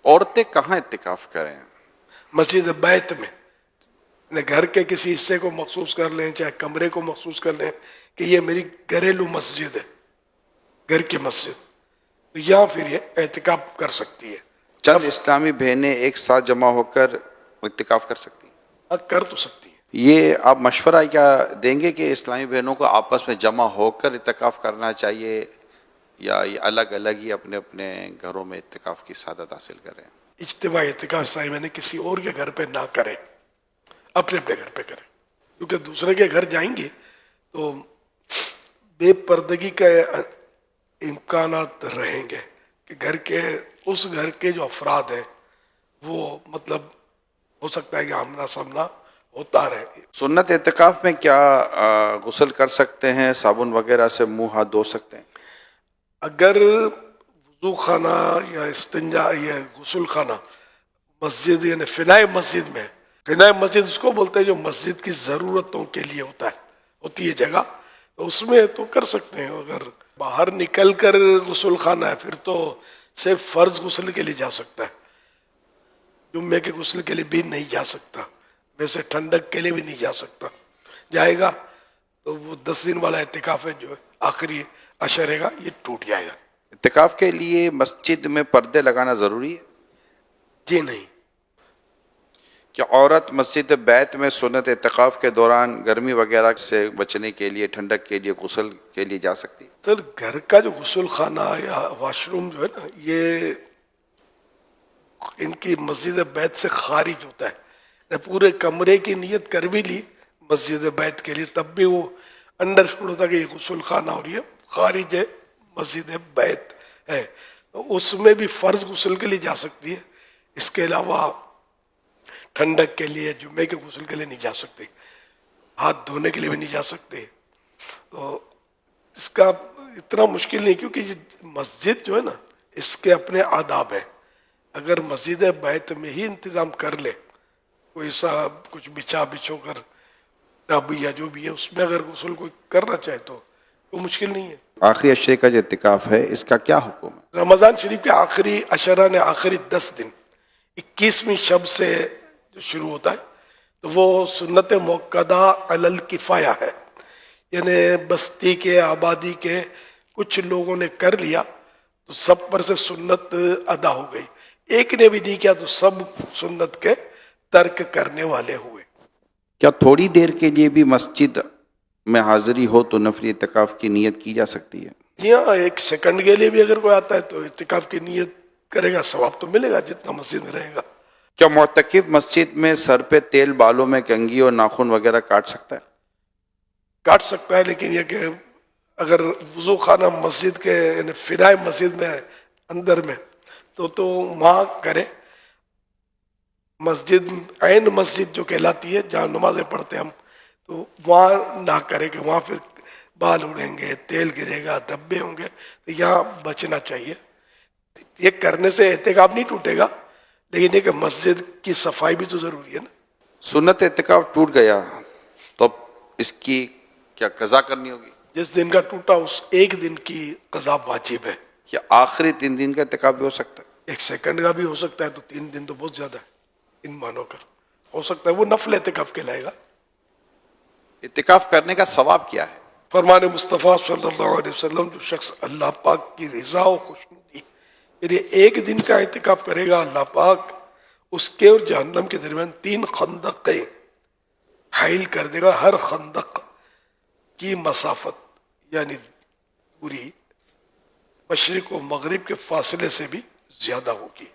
عورتیں کہاں اعتکاف کریں؟ مسجد بیت میں، گھر کے کسی حصے کو مخصوص کر لیں، چاہے کمرے کو مخصوص کر لیں کہ یہ میری گھریلو مسجد ہے، گھر کی مسجد، تو یہاں پھر یہ اعتکاف کر سکتی ہے. چند اسلامی بہنیں ایک ساتھ جمع ہو کر اعتکاف کر سکتی ہیں؟ کر تو سکتی ہے. یہ آپ مشورہ کیا دیں گے کہ اسلامی بہنوں کو آپس میں جمع ہو کر اعتکاف کرنا چاہیے یا یہ الگ الگ ہی اپنے اپنے گھروں میں اعتکاف کی سعادت حاصل کریں؟ اجتماعی اعتکاف صاحب نے کسی اور کے گھر پہ نہ کریں، اپنے اپنے گھر پہ کریں، کیونکہ دوسرے کے گھر جائیں گے تو بے پردگی کا امکانات رہیں گے کہ اس گھر کے جو افراد ہیں وہ مطلب ہو سکتا ہے کہ آمنا سامنا ہوتا رہے. سنت اعتکاف میں کیا غسل کر سکتے ہیں؟ صابن وغیرہ سے منہ ہاتھ دھو سکتے ہیں؟ اگر وضو خانہ یا استنجا یا غسل خانہ مسجد یعنی فنائے مسجد میں، فنائے مسجد اس کو بولتے ہیں جو مسجد کی ضرورتوں کے لیے ہوتی ہے جگہ، تو اس میں تو کر سکتے ہیں. اگر باہر نکل کر غسل خانہ ہے پھر تو صرف فرض غسل کے لیے جا سکتا ہے، جمعے کے غسل کے لیے بھی نہیں جا سکتا، ویسے ٹھنڈک کے لیے بھی نہیں جا سکتا. جائے گا تو وہ 10 دن والا اعتکاف ہے جو آخری عشر رہے گا یہ ٹوٹ جائے گا. اعتکاف کے لیے مسجد میں پردے لگانا ضروری ہے؟ جی نہیں. کیا عورت مسجد بیت میں سنت اعتکاف کے دوران گرمی وغیرہ سے بچنے کے لیے، ٹھنڈک کے لیے، غسل کے لیے جا سکتی ہے؟ سر گھر کا جو غسل خانہ یا واش روم جو ہے نا یہ ان کی مسجد بیت سے خارج ہوتا ہے. پورے کمرے کی نیت کر بھی لی مسجد بیت کے لیے تب بھی وہ انڈرسٹوڈ ہوتا کہ یہ غسل خانہ اور یہ خارج ہے مسجد بیت ہے، تو اس میں بھی فرض غسل کے لیے جا سکتی ہے. اس کے علاوہ ٹھنڈک کے لیے، جمعے کے غسل کے لیے نہیں جا سکتے، ہاتھ دھونے کے لیے بھی نہیں جا سکتے. تو اس کا اتنا مشکل نہیں، کیونکہ یہ مسجد جو ہے نا اس کے اپنے آداب ہیں. اگر مسجد بیت میں ہی انتظام کر لے، کوئی سا کچھ بچھو کر ٹب یا جو بھی ہے اس میں اگر غسل کوئی کرنا چاہے تو وہ مشکل نہیں ہے. آخری عشرے کا جو اعتکاف ہے اس کا کیا حکم ہے؟ رمضان شریف کے آخری عشرہ نے آخری 10 دن 21ویں شب سے جو شروع ہوتا ہے تو وہ سنت موقدہ علی الکفایہ ہے، یعنی بستی کے، آبادی کے کچھ لوگوں نے کر لیا تو سب پر سے سنت ادا ہو گئی. ایک نے بھی نہیں کیا تو سب سنت کے ترک کرنے والے ہوئے. کیا تھوڑی دیر کے لیے بھی مسجد میں حاضری ہو تو نفلی اعتکاف کی نیت کی جا سکتی ہے؟ جی ہاں، 1 سیکنڈ کے لیے بھی اگر کوئی آتا ہے تو اعتکاف کی نیت کرے گا، ثواب تو ملے گا جتنا مسجد میں رہے گا. کیا معتکف مسجد میں سر پہ تیل، بالوں میں کنگھی اور ناخن وغیرہ کاٹ سکتا ہے؟ کاٹ سکتا ہے، لیکن یہ کہ اگر وضو خانہ مسجد کے یعنی فنائے مسجد میں اندر میں تو وہاں کرے. مسجد عین مسجد جو کہلاتی ہے جہاں نمازیں پڑھتے ہم، تو وہاں نہ کرے کہ وہاں پھر بال اڑیں گے، تیل گرے گا، دھبے ہوں گے، تو یہاں بچنا چاہیے. یہ کرنے سے اعتکاف نہیں ٹوٹے گا، لیکن یہ کہ مسجد کی صفائی بھی تو ضروری ہے نا. سنت اعتکاف ٹوٹ گیا تو اب اس کی کیا قضا کرنی ہوگی؟ جس دن کا ٹوٹا اس ایک دن کی قضا واجب ہے. کیا آخری 3 دن کا اعتکاف بھی ہو سکتا ہے؟ 1 سیکنڈ کا بھی ہو سکتا ہے، تو 3 دن تو بہت زیادہ ہے ان مانو کر. ہو سکتا ہے وہ نفل اعتکاف کہلائے گا. اعتکاف کرنے کا ثواب کیا ہے؟ فرمان مصطفیٰ صلی اللہ علیہ وسلم، جو شخص اللہ پاک کی رضا و خوشنودی یعنی 1 دن کا اعتکاف کرے گا، اللہ پاک اس کے اور جہنم کے درمیان 3 خندقیں حائل کر دے گا. ہر خندق کی مسافت یعنی پوری مشرق و مغرب کے فاصلے سے بھی زیادہ ہوگی.